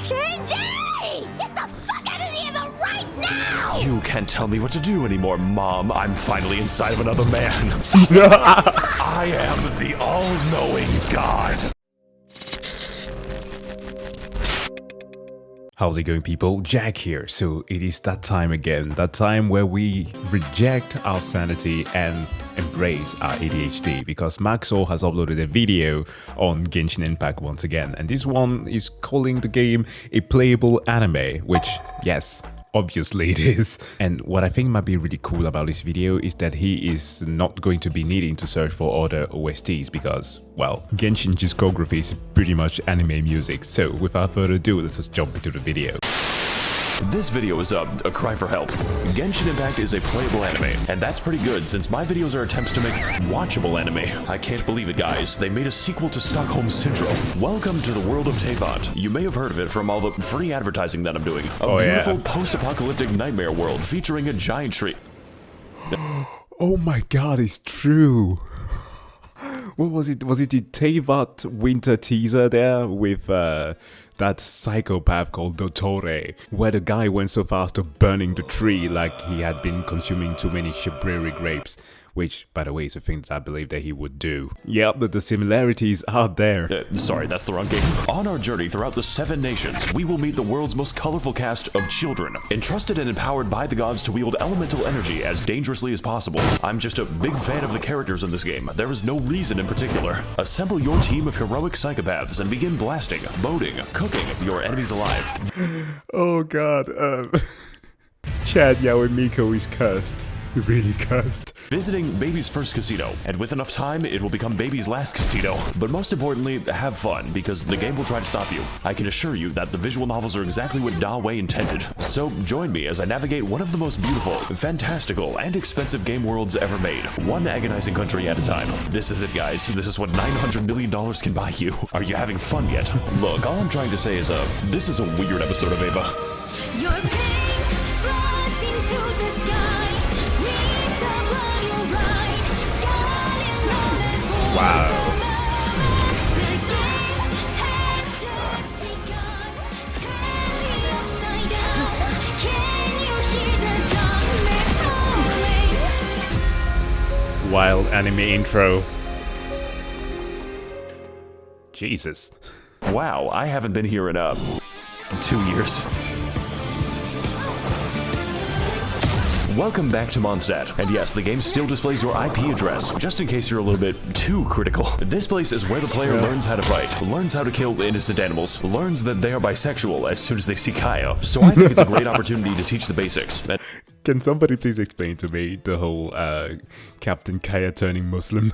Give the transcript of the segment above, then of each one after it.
Shinji! Get the fuck out of the Eva right now! You can't tell me what to do anymore, Mom. I'm finally inside of another man. I am the all-knowing God. How's it going, people? Jack here. So it is that time again, that time where we reject our sanity and embrace our ADHD, because Maxor has uploaded a video on Genshin Impact once again, and this one is calling the game a playable anime, which, yes, obviously it is. And what I think might be really cool about this video is that he is not going to be needing to search for other OSTs because, well, Genshin discography is pretty much anime music. So without further ado, let's just jump into the video. This video is a cry for help. Genshin Impact is a playable anime, and that's pretty good since my videos are attempts to make watchable anime. I can't believe it, guys. They made a sequel to Stockholm Syndrome. Welcome to the world of Teyvat. You may have heard of it from all the free advertising that I'm doing. A beautiful post-apocalyptic nightmare world featuring a giant tree. Oh my god, it's true. What was it? Was it the Teyvat winter teaser there with that psychopath called Dottore, where the guy went so far as to burning the tree like he had been consuming too many Shabriri grapes, which, by the way, is a thing that I believe that he would do. Yep, but the similarities are there. Sorry, that's the wrong game. On our journey throughout the 7 nations, we will meet the world's most colorful cast of children, entrusted and empowered by the gods to wield elemental energy as dangerously as possible. I'm just a big fan of the characters in this game. There is no reason in particular. Assemble your team of heroic psychopaths and begin blasting, boating, cooking your enemies alive. Oh god, Chad Yawamiko is cursed. Really cursed. Visiting Baby's first casino, and with enough time, it will become Baby's last casino. But most importantly, have fun, because the game will try to stop you. I can assure you that the visual novels are exactly what Da Wei intended. So join me as I navigate one of the most beautiful, fantastical, and expensive game worlds ever made, one agonizing country at a time. This is it, guys. This is what $900 million can buy you. Are you having fun yet? Look, all I'm trying to say is, this is a weird episode of Eva. Your pain floats into the sky. Wow. Wild anime intro. Jesus. Wow, I haven't been here in 2 years. Welcome back to Mondstadt, and yes, the game still displays your IP address, just in case you're a little bit too critical. This place is where the player learns how to fight, learns how to kill innocent animals, learns that they are bisexual as soon as they see Kaya, so I think it's a great opportunity to teach the basics. Can somebody please explain to me the whole Captain Kaya turning Muslim?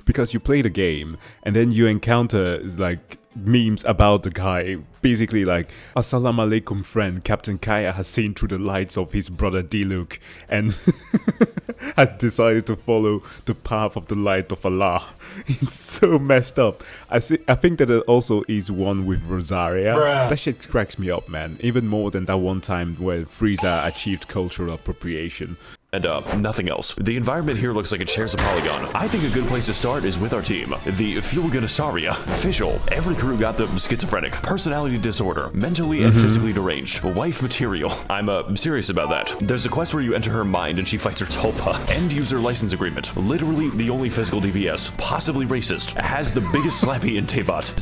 Because you play the game, and then you encounter, like, memes about the guy, basically like, Assalamu alaikum friend, Captain Kaya has seen through the lights of his brother Diluc and has decided to follow the path of the light of Allah. It's so messed up. I think that it also is one with Rosaria. Bruh. That shit cracks me up, man. Even more than that one time where Frieza achieved cultural appropriation. And nothing else. The environment here looks like it shares a polygon. I think a good place to start is with our team. The Fulganisauria. Official. Every crew got the schizophrenic, personality disorder, mentally and physically deranged, wife material. I'm serious about that. There's a quest where you enter her mind and she fights her tulpa. End user license agreement. Literally the only physical DPS. Possibly racist. Has the biggest slappy in Teyvat.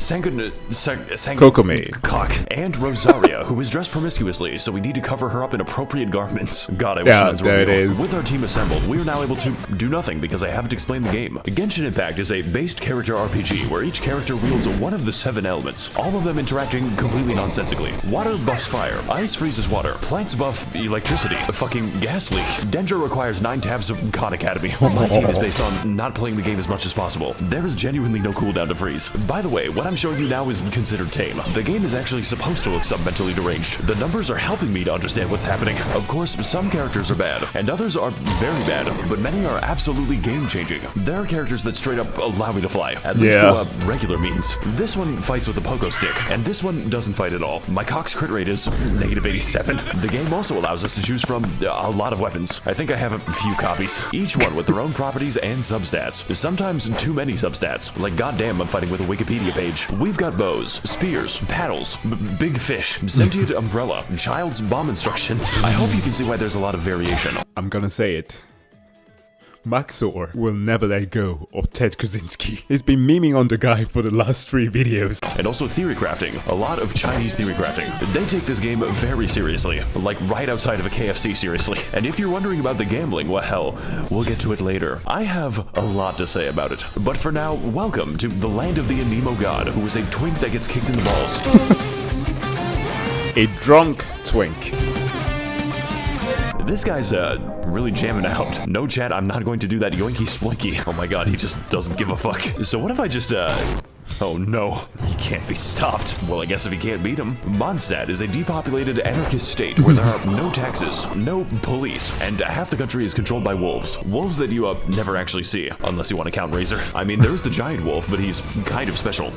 Kokome. Cock. And Rosaria, who is dressed promiscuously, so we need to cover her up in appropriate garments. God, I wish nuns were there real. it is. With our team assembled, we are now able to do nothing because I haven't explained the game. Genshin Impact is a based character RPG where each character wields one of the 7 elements, all of them interacting completely nonsensically. Water buffs fire, ice freezes water, plants buff electricity, a fucking gas leak. Dendro requires 9 tabs of Khan Academy. My team is based on not playing the game as much as possible. There is genuinely no cooldown to freeze. By the way, what I'm showing you now is considered tame. The game is actually supposed to look submentally deranged. The numbers are helping me to understand what's happening. Of course, some characters are bad, and others Others are very bad, but many are absolutely game-changing. There are characters that straight up allow me to fly, at least through regular means. This one fights with a pogo stick, and this one doesn't fight at all. My cock's crit rate is -87. The game also allows us to choose from a lot of weapons. I think I have a few copies, each one with their own properties and substats. Sometimes too many substats. Like, goddamn, I'm fighting with a Wikipedia page. We've got bows, spears, paddles, big fish, sentient umbrella, child's bomb instructions. I hope you can see why there's a lot of variation. I'm gonna say it. Maxor will never let go of Ted Kaczynski. He's been memeing on the guy for the last 3 videos. And also theory crafting. A lot of Chinese theory crafting. They take this game very seriously. Like right outside of a KFC seriously. And if you're wondering about the gambling, well, hell, we'll get to it later. I have a lot to say about it. But for now, welcome to the land of the Anemo god, who is a twink that gets kicked in the balls. A drunk twink. This guy's really jamming out. No chat, I'm not going to do that yoinky splinky. Oh my god, he just doesn't give a fuck. So what if I just oh no, he can't be stopped. Well, I guess if he can't beat him. Mondstadt is a depopulated anarchist state where there are no taxes, no police, and half the country is controlled by wolves. Wolves that you never actually see, unless you want to count Razor. I mean, there's the giant wolf, but he's kind of special.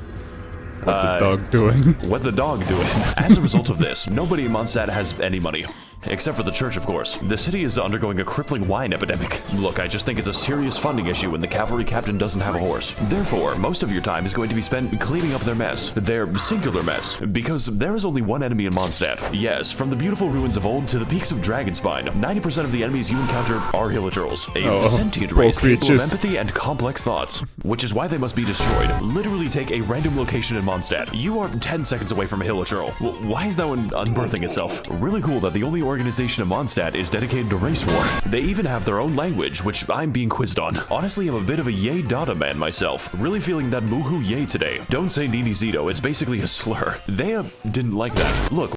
What the dog doing? What the dog doing? As a result of this, nobody in Mondstadt has any money. Except for the church, of course. The city is undergoing a crippling wine epidemic. Look, I just think it's a serious funding issue when the cavalry captain doesn't have a horse. Therefore, most of your time is going to be spent cleaning up their mess. Their singular mess. Because there is only one enemy in Mondstadt. Yes, from the beautiful ruins of old to the peaks of Dragonspine, 90% of the enemies you encounter are Hilichurls. A sentient race capable of empathy and complex thoughts. Which is why they must be destroyed. Literally take a random location in Mondstadt. You are 10 seconds away from a Hilichurl. Why is that one unbirthing itself? Really cool that the only organization in Mondstadt is dedicated to race war. They even have their own language, which I'm being quizzed on. Honestly, I'm a bit of a yay data man myself. Really feeling that moohoo yay today. Don't say Nini Zito, it's basically a slur. They didn't like that. Look.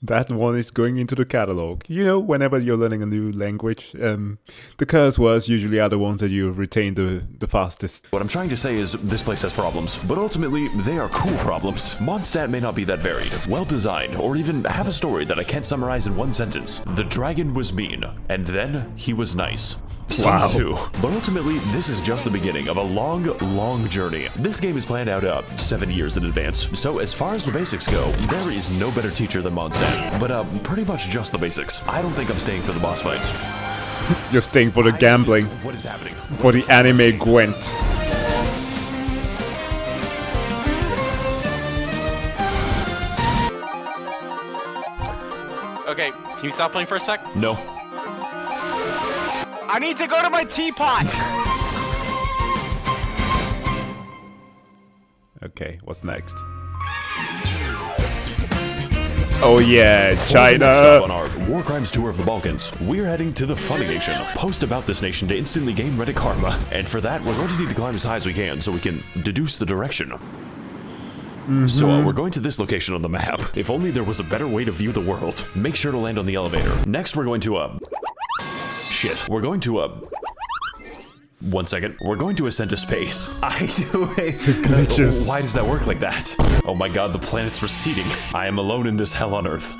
That one is going into the catalog. You know, whenever you're learning a new language, the curse words usually are the ones that you retain the fastest. What I'm trying to say is this place has problems, but ultimately they are cool problems. Mondstadt may not be that varied, well designed, or even have a story that I can't summarize in one sentence. The dragon was mean, and then he was nice. Sun Tzu. But ultimately, this is just the beginning of a long, long journey. This game is planned out 7 years in advance. So as far as the basics go, there is no better teacher than Mondstadt. But pretty much just the basics. I don't think I'm staying for the boss fights. You're staying for the gambling. What is happening? For the anime Gwent. Okay, can you stop playing for a sec? No. I need to go to my teapot! Okay, what's next? Oh yeah, China! Next up on our War Crimes tour of the Balkans, we're heading to the Funny Nation. Post about this nation to instantly gain Reddit karma. And for that, we're going to need to climb as high as we can so we can deduce the direction. So we're going to this location on the map. If only there was a better way to view the world. Make sure to land on the elevator. Next, we're going to shit. We're going to 1 second. We're going to ascend to space. Glitches. Why does that work like that? Oh my god, the planet's receding. I am alone in this hell on Earth.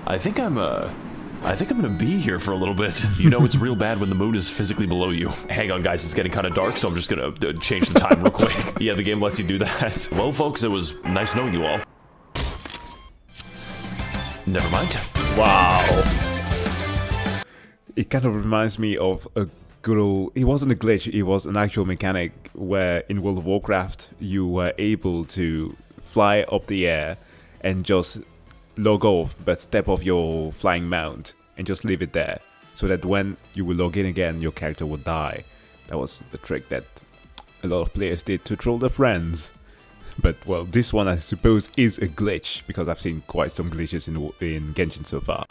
I think I'm gonna be here for a little bit. You know it's real bad when the moon is physically below you. Hang on guys, it's getting kind of dark, so I'm just gonna change the time real quick. Yeah, the game lets you do that. Well folks, it was nice knowing you all. Never mind. Wow. It kind of reminds me of a good old... It wasn't a glitch, it was an actual mechanic where in World of Warcraft you were able to fly up the air and just log off but step off your flying mount and just leave it there so that when you will log in again your character would die. That was the trick that a lot of players did to troll their friends. But well, this one I suppose is a glitch because I've seen quite some glitches in Genshin so far.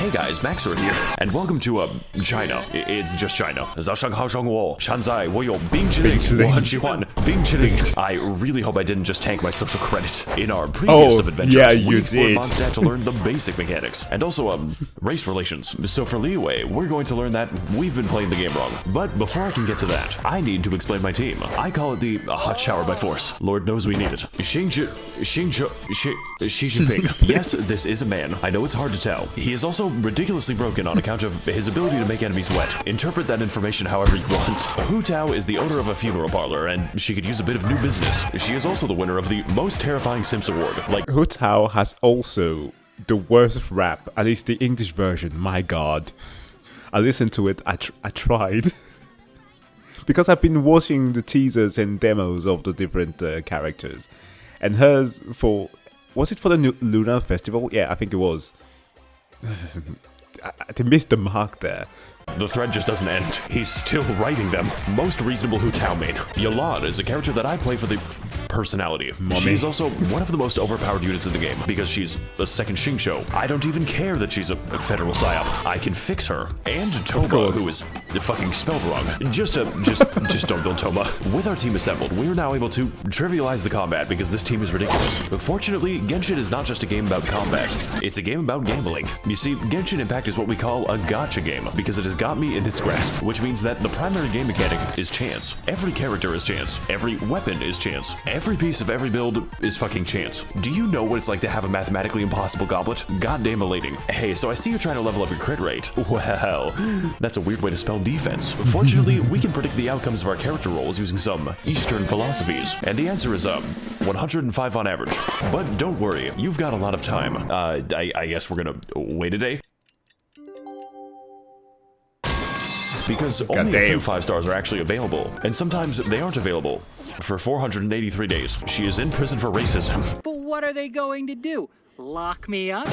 Hey guys, Maxor here, and welcome to China. It's just China. I really hope I didn't just tank my social credit. In our previous adventures, we explored Mondstadt to learn the basic mechanics, and also race relations. So for Liyue, we're going to learn that we've been playing the game wrong. But before I can get to that, I need to explain my team. I call it the hot shower by force. Lord knows we need it. Xi Jinping. Yes, this is a man. I know it's hard to tell. He is also ridiculously broken on account of his ability to make enemies wet. Interpret that information however you want. Hu Tao is the owner of a funeral parlor, and she could use a bit of new business. She is also the winner of the most terrifying Sims award. Like, Hu Tao has also the worst rap, at least the English version. My god. I listened to it, I tried. Because I've been watching the teasers and demos of the different characters. And hers for... Was it for the Lunar Festival? Yeah, I think it was. I missed the mark there. The thread just doesn't end. He's still writing them. Most reasonable Hu Tao main. Yalan is a character that I play for the personality. She's also one of the most overpowered units in the game because she's a second Xingqiu. I don't even care that she's a federal psyop. I can fix her. And Toma, who is fucking spelled wrong. Just don't build Toma. With our team assembled, we're now able to trivialize the combat because this team is ridiculous. Fortunately, Genshin is not just a game about combat. It's a game about gambling. You see, Genshin Impact is what we call a gacha game because it has got me in its grasp, which means that the primary game mechanic is chance. Every character is chance. Every weapon is chance. Every piece of every build is fucking chance. Do you know what it's like to have a mathematically impossible goblet? Goddamn elating. Hey, so I see you're trying to level up your crit rate. Well, that's a weird way to spell defense. Fortunately, we can predict the outcomes of our character roles using some Eastern philosophies. And the answer is 105 on average. But don't worry, you've got a lot of time. I guess we're gonna wait a day. Because only a few 5 stars are actually available, and sometimes they aren't available. For 483 days, she is in prison for racism. But what are they going to do? Lock me up?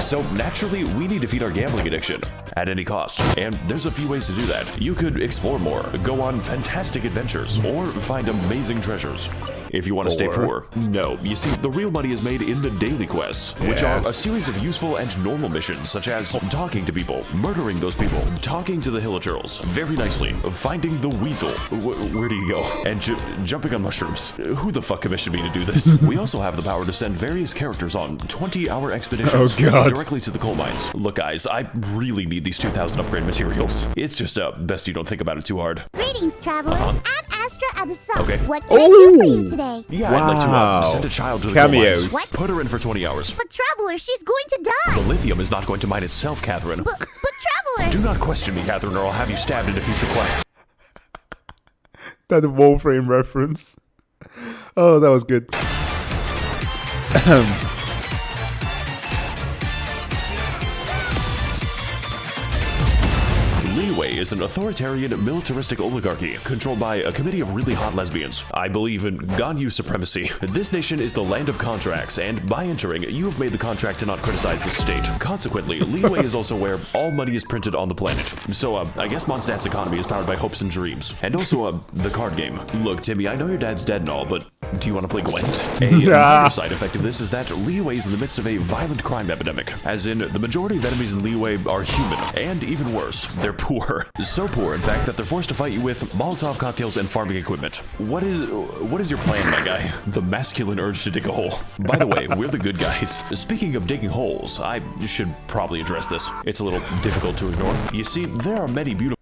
So naturally, we need to feed our gambling addiction at any cost. And there's a few ways to do that. You could explore more, go on fantastic adventures, or find amazing treasures. If you want to stay poor. No, you see, the real money is made in the daily quests, which are a series of useful and normal missions, such as talking to people, murdering those people, talking to the hillagers, very nicely, finding the weasel, where do you go, and jumping on mushrooms. Who the fuck commissioned me to do this? We also have the power to send various characters on 20-hour expeditions directly to the coal mines. Look guys, I really need these 2,000 upgrade materials. It's just best you don't think about it too hard. Greetings, traveler. I'm Astra Abyssal. Okay. What can I do for you today? Yeah, I'd like to send a child to the Cameos. coal mines. Put her in for 20 hours. But traveler, she's going to die. The lithium is not going to mine itself, Catherine. But traveler. Do not question me, Catherine, or I'll have you stabbed in a future quest. That Warframe reference. Oh, that was good. Liyue is an authoritarian, militaristic oligarchy controlled by a committee of really hot lesbians. I believe in Ganyu supremacy. This nation is the land of contracts, and by entering, you have made the contract to not criticize the state. Consequently, Liyue is also where all money is printed on the planet. So, I guess Mondstadt's economy is powered by hopes and dreams. And also, the card game. Look, Timmy, I know your dad's dead and all, but do you want to play Gwent? A minor side effect of this is that Liyue is in the midst of a violent crime epidemic. As in, the majority of enemies in Liyue are human, and even worse, they're poor. So poor, in fact, that they're forced to fight you with Molotov cocktails and farming equipment. What is your plan, my guy? The masculine urge to dig a hole. By the way, we're the good guys. Speaking of digging holes, I should probably address this. It's a little difficult to ignore. You see, there are many beautiful...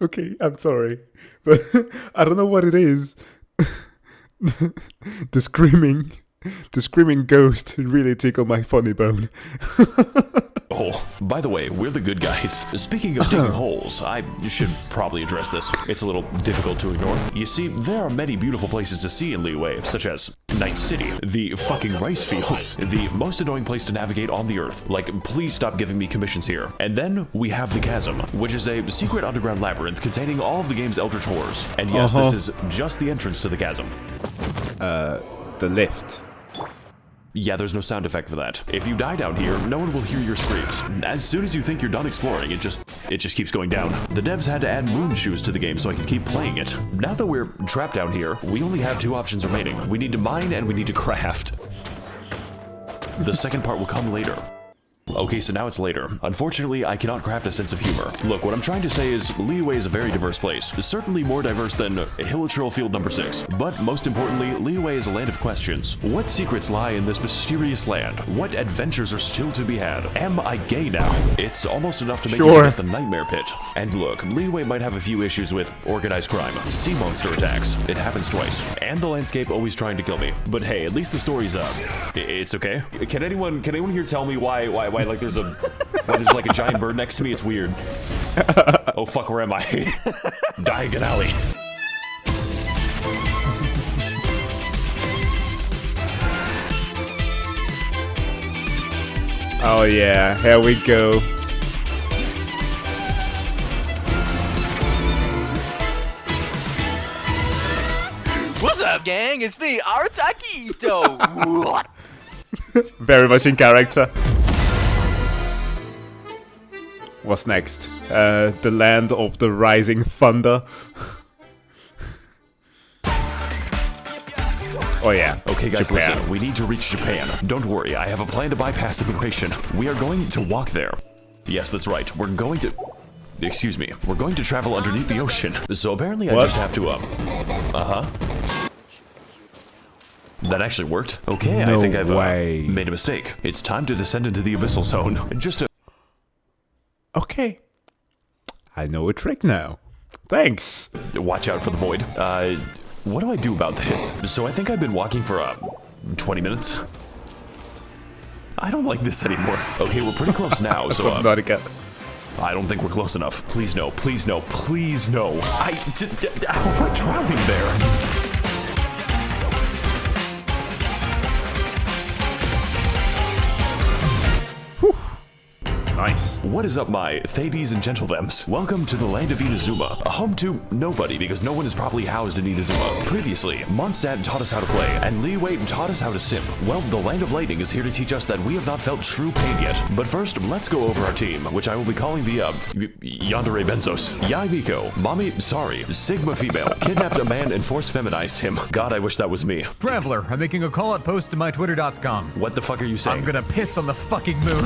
Okay, I'm sorry, but I don't know what it is. The screaming ghost really tickled my funny bone. hole. By the way, we're the good guys. Speaking of digging holes, I should probably address this. It's a little difficult to ignore. You see, there are many beautiful places to see in Liyue, such as Night City, the fucking rice fields, the most annoying place to navigate on the earth. Like, please stop giving me commissions here. And then we have the Chasm, which is a secret underground labyrinth containing all of the game's eldritch horrors. And yes, this is just the entrance to the Chasm. The lift. Yeah, there's no sound effect for that. If you die down here, no one will hear your screams. As soon as you think you're done exploring, it just keeps going down. The devs had to add moon shoes to the game so I could keep playing it. Now that we're trapped down here, we only have two options remaining. We need to mine and we need to craft. The second part will come later. Okay, so now it's later. Unfortunately, I cannot craft a sense of humor. Look, what I'm trying to say is Liyue is a very diverse place. Certainly more diverse than Hilichurl Field number 6. But most importantly, Liyue is a land of questions. What secrets lie in this mysterious land? What adventures are still to be had? Am I gay now? It's almost enough to make you forget the nightmare pit. And look, Liyue might have a few issues with organized crime, sea monster attacks. It happens twice. And the landscape always trying to kill me. But hey, at least the story's up. It's okay. Can anyone here tell me why like there's like a giant bird next to me? It's weird. Oh fuck, where am I? Diagon Alley. Oh yeah, here we go. What's up, gang? It's me, Artakito. Very much in character. What's next? The land of the rising thunder. Oh yeah. Okay guys, Japan. listen, we need to reach Japan. Don't worry, I have a plan to bypass immigration. We are going to walk there. Yes, that's right. We're going to... Excuse me. We're going to travel underneath the ocean. So apparently I just have to, That actually worked. Okay, No I think I've way. made a mistake. It's time to descend into the abyssal zone. Just a... Okay. I know a trick now. Thanks. Watch out for the void. What do I do about this? So I think I've been walking for, 20 minutes. I don't like this anymore. Okay, we're pretty close now, so, Subnautica. I don't think we're close enough. Please no, please no, please no. How am I drowning there? Nice. What is up, my Thades and Gentlethems? Welcome to the land of Inazuma, a home to nobody because no one is properly housed in Inazuma. Previously, Mondstadt taught us how to play, and Liyue taught us how to sim. Well, the land of lightning is here to teach us that we have not felt true pain yet. But first, let's go over our team, which I will be calling the, Yandere Benzos. Yai Miko, Mommy, sorry, Sigma female, kidnapped a man and force feminized him. God, I wish that was me. Traveler, I'm making a call-out post to my twitter.com. What the fuck are you saying? I'm gonna piss on the fucking moon.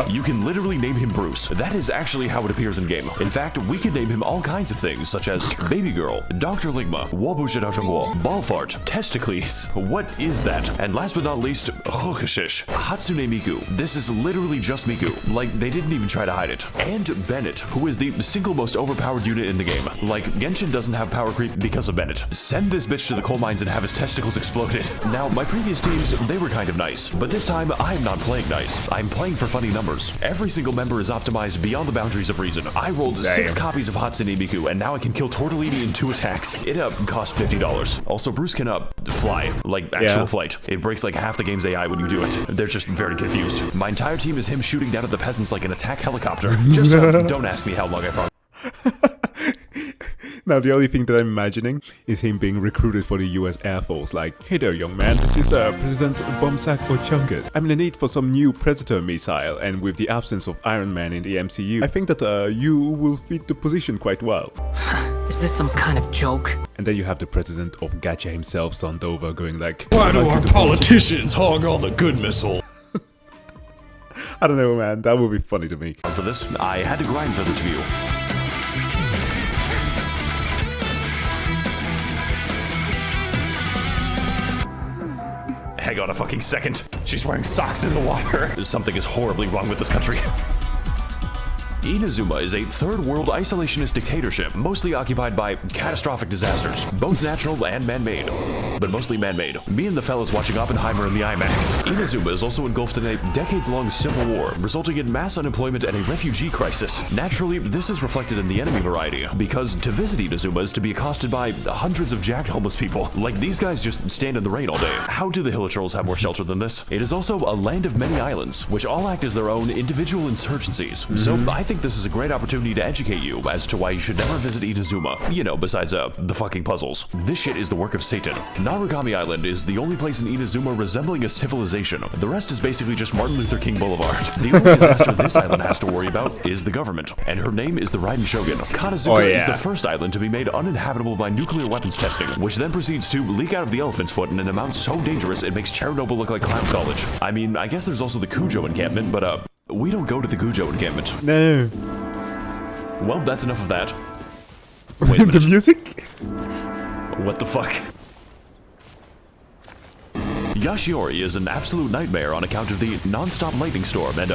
You can literally name him Bruce. That is actually how it appears in game. In fact, we can name him all kinds of things, such as Baby Girl, Dr. Ligma, Wobushidajango, Ballfart, Testicles. What is that? And last but not least, Hokashish, Hatsune Miku. This is literally just Miku. Like, they didn't even try to hide it. And Bennett, who is the single most overpowered unit in the game. Like, Genshin doesn't have power creep because of Bennett. Send this bitch to the coal mines and have his testicles exploded. Now, my previous teams, they were kind of nice. But this time, I'm not playing nice. I'm playing for funny numbers. Every single member is optimized beyond the boundaries of reason. I rolled 6 copies of Hatsune Miku, and now I can kill Tortellini in 2 attacks. It cost $50. Also, Bruce can fly, like actual flight. It breaks like half the game's AI when you do it. They're just very confused. My entire team is him shooting down at the peasants like an attack helicopter. Just don't ask me how long I promise. Now, the only thing that I'm imagining is him being recruited for the US Air Force. Like, hey there, young man, this is President Bombsack or Chungus. I'm in the need for some new Predator missile, and with the absence of Iron Man in the MCU, I think that you will fit the position quite well. Is this some kind of joke? And then you have the president of Gacha himself, Sandover, going like, Why do our politicians hog all the good missile? I don't know, man, that would be funny to me. For this, I had to grind for this view. Hang on a fucking second. She's wearing socks in the water. Something is horribly wrong with this country. Inazuma is a third-world isolationist dictatorship, mostly occupied by catastrophic disasters, both natural and man-made, but mostly man-made. Me and the fellas watching Oppenheimer in the IMAX. Inazuma is also engulfed in a decades-long civil war, resulting in mass unemployment and a refugee crisis. Naturally, this is reflected in the enemy variety, because to visit Inazuma is to be accosted by hundreds of jacked homeless people. Like, these guys just stand in the rain all day. How do the Hilichurls have more shelter than this? It is also a land of many islands, which all act as their own individual insurgencies. So I think think this is a great opportunity to educate you as to why you should never visit Inazuma. You know, besides, the fucking puzzles. This shit is the work of Satan. Narukami Island is the only place in Inazuma resembling a civilization. The rest is basically just Martin Luther King Boulevard. The only disaster this island has to worry about is the government, and her name is the Raiden Shogun. Kanazuka is the first island to be made uninhabitable by nuclear weapons testing, which then proceeds to leak out of the elephant's foot in an amount so dangerous it makes Chernobyl look like clown college. I mean, I guess there's also the Kujo encampment, but we don't go to the Kujo encampment. No. Well, that's enough of that. Wait a minute. The music? What the fuck? Yashiori is an absolute nightmare on account of the non-stop lightning storm and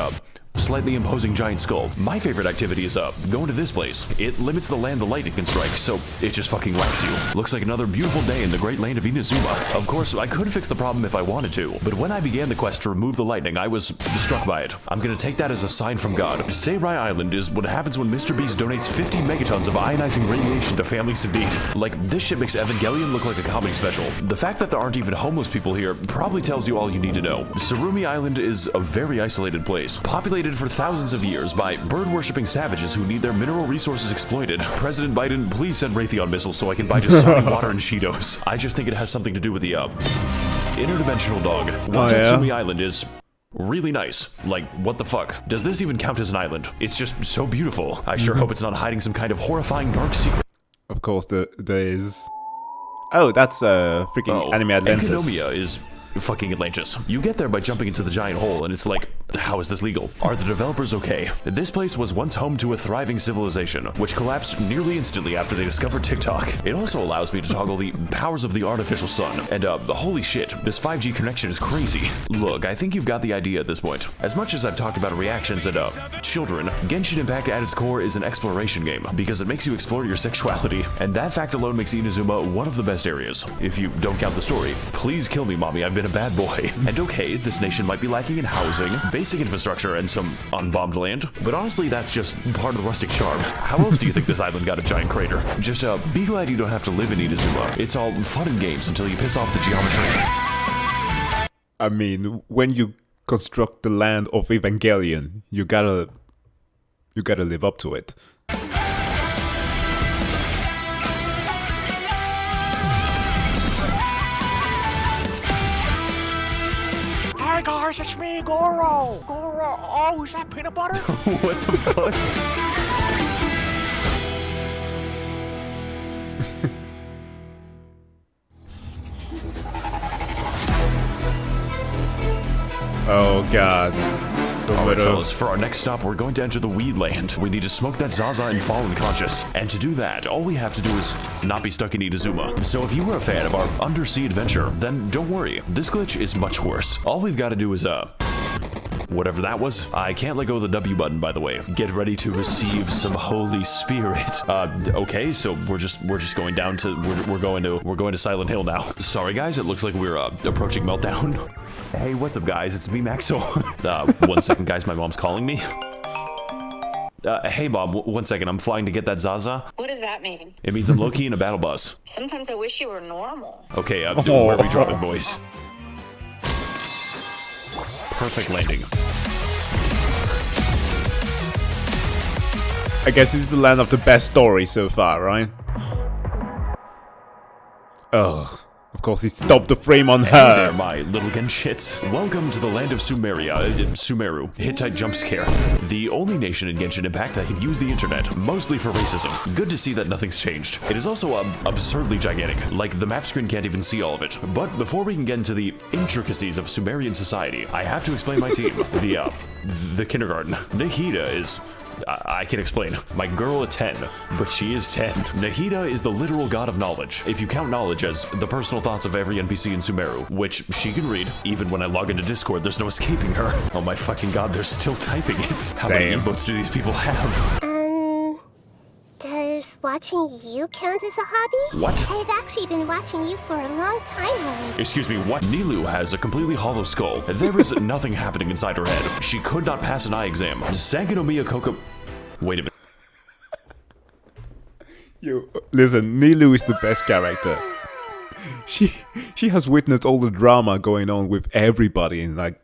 slightly imposing giant skull. My favorite activity is going to this place. It limits the land the lightning can strike, so it just fucking whacks you. Looks like another beautiful day in the great land of Inazuma. Of course, I could fix the problem if I wanted to, but when I began the quest to remove the lightning, I was struck by it. I'm gonna take that as a sign from God. Seirai Island is what happens when Mr. Beast donates 50 megatons of ionizing radiation to families in need. Like, this shit makes Evangelion look like a comedy special. The fact that there aren't even homeless people here probably tells you all you need to know. Surumi Island is a very isolated place, populated for thousands of years by bird-worshipping savages who need their mineral resources exploited. President Biden, please send Raytheon missiles so I can buy just soggy water and Cheetos. I just think it has something to do with the, interdimensional dog. Watatsumi Island is really nice. Like, what the fuck? Does this even count as an island? It's just so beautiful. I sure hope it's not hiding some kind of horrifying dark secret. Of course, there is... Oh, that's freaking Anime Atlantis. Economia is fucking Atlantis. You get there by jumping into the giant hole, and it's like, how is this legal? Are the developers okay? This place was once home to a thriving civilization, which collapsed nearly instantly after they discovered TikTok. It also allows me to toggle the powers of the artificial sun, and holy shit, this 5G connection is crazy. Look, I think you've got the idea at this point. As much as I've talked about reactions and children, Genshin Impact at its core is an exploration game, because it makes you explore your sexuality, and that fact alone makes Inazuma one of the best areas. If you don't count the story, please kill me, mommy, I've been a bad boy. And okay, this nation might be lacking in housing, basic infrastructure, and some unbombed land, but honestly, that's just part of the rustic charm. How else do you think this island got a giant crater? Just be glad you don't have to live in Inazuma. It's all fun and games until you piss off the geometry. I mean, when you construct the land of Evangelion, you gotta live up to it. Hi guys, it's me, Goro. Oh, is that peanut butter? What the fuck? Oh god. Alright fellas, for our next stop, we're going to enter the weed land. We need to smoke that Zaza and fall unconscious. And to do that, all we have to do is not be stuck in Inazuma. So if you were a fan of our undersea adventure, then don't worry, this glitch is much worse. All we've got to do is, whatever that was. I can't let go of the W button, by the way. Get ready to receive some Holy Spirit. Okay, so we're just going down to we're going to Silent Hill now. Sorry guys, it looks like we're approaching meltdown. Hey, what's up guys? It's me, Maxor. 1 second guys, my mom's calling me. Hey mom, 1 second, I'm flying to get that Zaza. What does that mean? It means I'm low-key in a battle bus. Sometimes I wish you were normal. Okay, where are we dropping, boys? Perfect landing. I guess this is the land of the best story so far, right? Oh, of course he stopped the frame on her. Hey there, my little Genshits. Welcome to the land of Sumeru. Hittite jump scare. The only nation in Genshin Impact that can use the internet, mostly for racism. Good to see that nothing's changed. It is also absurdly gigantic. Like, the map screen can't even see all of it. But before we can get into the intricacies of Sumerian society, I have to explain my team. The kindergarten. Nahida is... I can explain. My girl is 10, but she is 10. Nahida is the literal god of knowledge, if you count knowledge as the personal thoughts of every NPC in Sumeru, which she can read. Even when I log into Discord, there's no escaping her. Oh my fucking god, they're still typing it. How many emotes do these people have? Does watching you count as a hobby? What? I've actually been watching you for a long time already. Excuse me, what? Nilu has a completely hollow skull. There is nothing happening inside her head. She could not pass an eye exam. Sangonomiya Koko... Wait a minute. Yo, listen, Nilu is the best character. She has witnessed all the drama going on with everybody and like,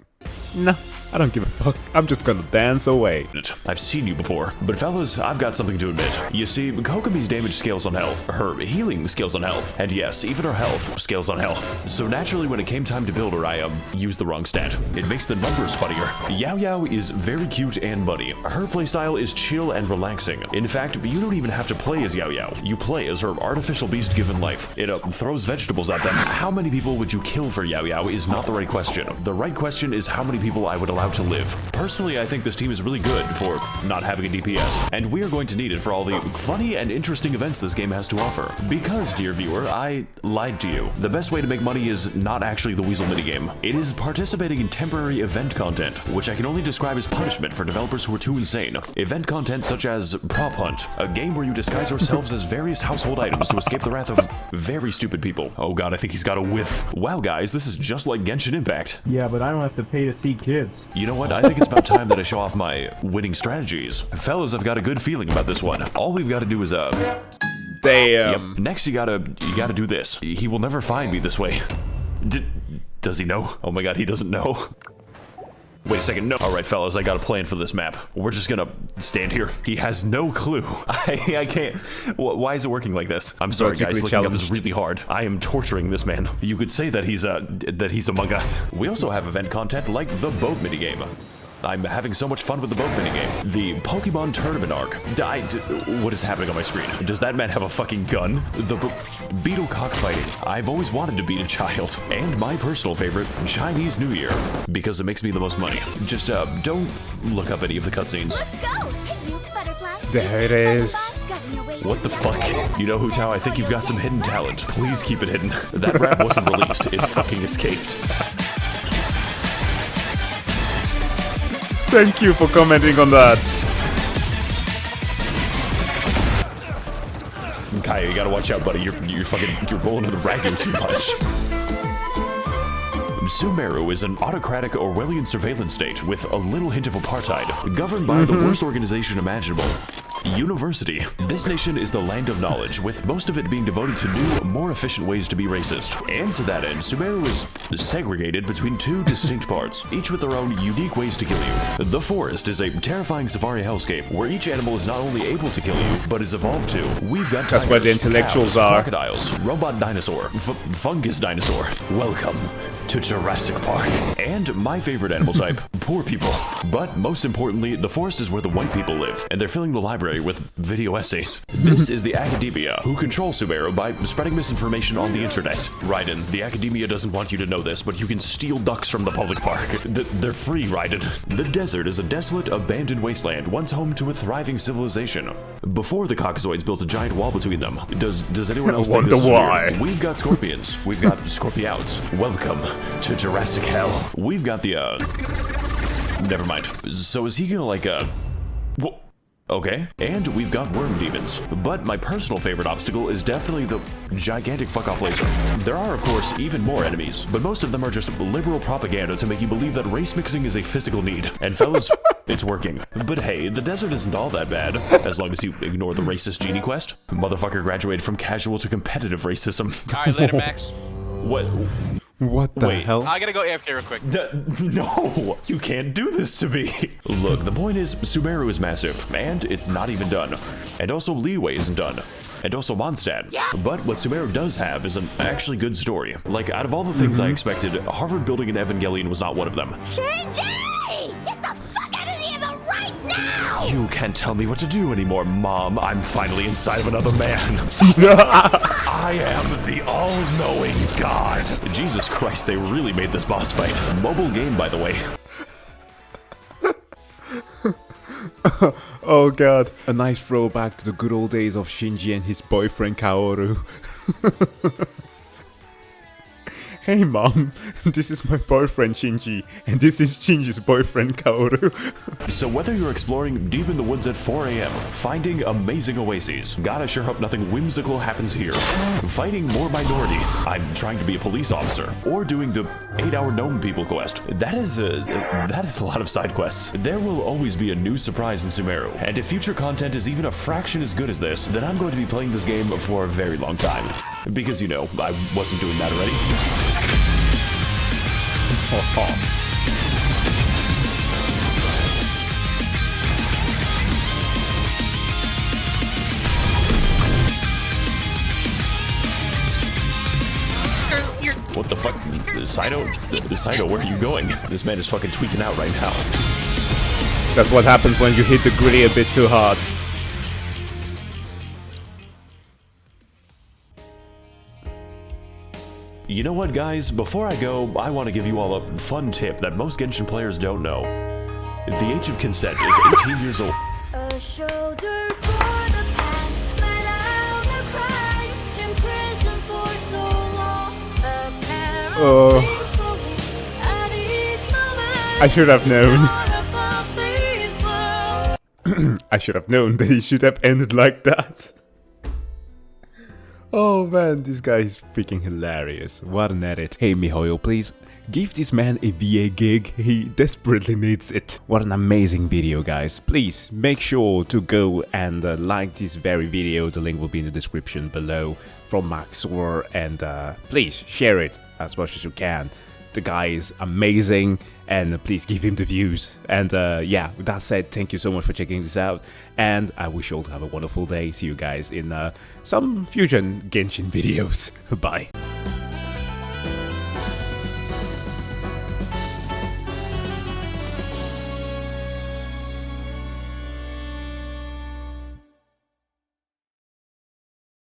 nah, I don't give a fuck. I'm just gonna dance away. I've seen you before. But fellas, I've got something to admit. You see, Kokomi's damage scales on health, her healing scales on health, and yes, even her health scales on health. So naturally, when it came time to build her, I used the wrong stat. It makes the numbers funnier. Yao Yao is very cute and muddy. Her playstyle is chill and relaxing. In fact, you don't even have to play as Yao Yao. You play as her artificial beast given life. It throws vegetables at them. How many people would you kill for Yao Yao is not the right question. The right question is how many people I would allow to live. Personally, I think this team is really good for not having a DPS, and we are going to need it for all the funny and interesting events this game has to offer. Because, dear viewer, I lied to you. The best way to make money is not actually the Weasel minigame. It is participating in temporary event content, which I can only describe as punishment for developers who are too insane. Event content such as Prop Hunt, a game where you disguise yourselves as various household items to escape the wrath of very stupid people. Oh god, I think he's got a whiff. Wow guys, this is just like Genshin Impact. Yeah, but I don't have to pay to see kids. You know what? I think it's about time that I show off my winning strategies. Fellas, I've got a good feeling about this one. All we've got to do is Damn. Yep. Next, you gotta do this. He will never find me this way. Does he know? Oh my god, he doesn't know. Wait a second, no. Alright, fellas, I got a plan for this map. We're just gonna stand here. He has no clue. I can't. Why is it working like this? I'm sorry, guys. Looking up is really hard. I am torturing this man. You could say that he's among us. We also have event content like the boat minigame. I'm having so much fun with the boat minigame. The Pokemon Tournament arc. What is happening on my screen? Does that man have a fucking gun? The beetle cockfighting. I've always wanted to beat a child. And my personal favorite, Chinese New Year. Because it makes me the most money. Just, don't look up any of the cutscenes. Let's go! Hey, you butterfly. There it is. What the fuck? You know, Hu Tao, I think you've got some hidden talent. Please keep it hidden. That rap wasn't released. It fucking escaped. Thank you for commenting on that. Kaya, you gotta watch out, buddy. You're rolling to the ragging too much. Sumeru is an autocratic Orwellian surveillance state with a little hint of apartheid, governed by the worst organization imaginable. University. This nation is the land of knowledge, with most of it being devoted to new, more efficient ways to be racist. And to that end, Sumeru is segregated between two distinct parts, each with their own unique ways to kill you. The forest is a terrifying safari hellscape, where each animal is not only able to kill you, but is evolved to. We've got That's where the intellectuals are. Crocodiles, robot dinosaur, fungus dinosaur. Welcome to Jurassic Park. And my favorite animal type, poor people. But most importantly, the forest is where the white people live, and they're filling the library with video essays. This is the academia, who control Sumeru by spreading misinformation on the internet. Raiden, the academia doesn't want you to know this, but you can steal ducks from the public park. They're free, Raiden. The desert is a desolate, abandoned wasteland, once home to a thriving civilization. Before the Caucasoids built a giant wall between them. Does anyone else think this is weird? We've got scorpions. We've got scorpiouts. Welcome to Jurassic Hell. We've got the, never mind. So is he gonna, like, okay, and we've got worm demons. But my personal favorite obstacle is definitely the gigantic fuck-off laser. There are, of course, even more enemies, but most of them are just liberal propaganda to make you believe that race mixing is a physical need. And fellas, it's working. But hey, the desert isn't all that bad, as long as you ignore the racist genie quest. Motherfucker graduated from casual to competitive racism. Alright, later, Max. What the hell? I gotta go AFK real quick. No, you can't do this to me. Look, the point is, Sumeru is massive, and it's not even done. And also, Liyue isn't done. And also Mondstadt. Yeah. But what Sumeru does have is an actually good story. Like, out of all the things I expected, Harvard building an Evangelion was not one of them. Shinji! Get the fuck out of the Eva right now! You can't tell me what to do anymore, Mom. I'm finally inside of another man. I am the all-knowing God. Jesus Christ, they really made this boss fight. Mobile game, by the way. Oh god. A nice throwback to the good old days of Shinji and his boyfriend Kaoru. Hey mom, this is my boyfriend Shinji, and this is Shinji's boyfriend Kaoru. So whether you're exploring deep in the woods at 4 AM, finding amazing oases, gotta sure hope nothing whimsical happens here, fighting more minorities, I'm trying to be a police officer, or doing the 8-hour gnome people quest, that is a lot of side quests. There will always be a new surprise in Sumeru, and if future content is even a fraction as good as this, then I'm going to be playing this game for a very long time. Because, you know, I wasn't doing that already. What the fuck? Saito, where are you going? This man is fucking tweaking out right now. That's what happens when you hit the gritty a bit too hard. You know what, guys? Before I go, I want to give you all a fun tip that most Genshin players don't know. The age of consent is 18 years old. A shoulder for the past, let out the cries, in prison for so long. A pair of faithful lips at each moment. I should have known. Out of my face. I should have known that he should have ended like that. Oh man, this guy is freaking hilarious. What an edit. Hey MiHoYo, please give this man a VA gig. He desperately needs it. What an amazing video, guys. Please make sure to go and like this very video. The link will be in the description below from Maxor, and please share it as much as you can. The guy is amazing, and please give him the views. And yeah, with that said, thank you so much for checking this out, and I wish you all to have a wonderful day. See you guys in some future Genshin videos. Bye.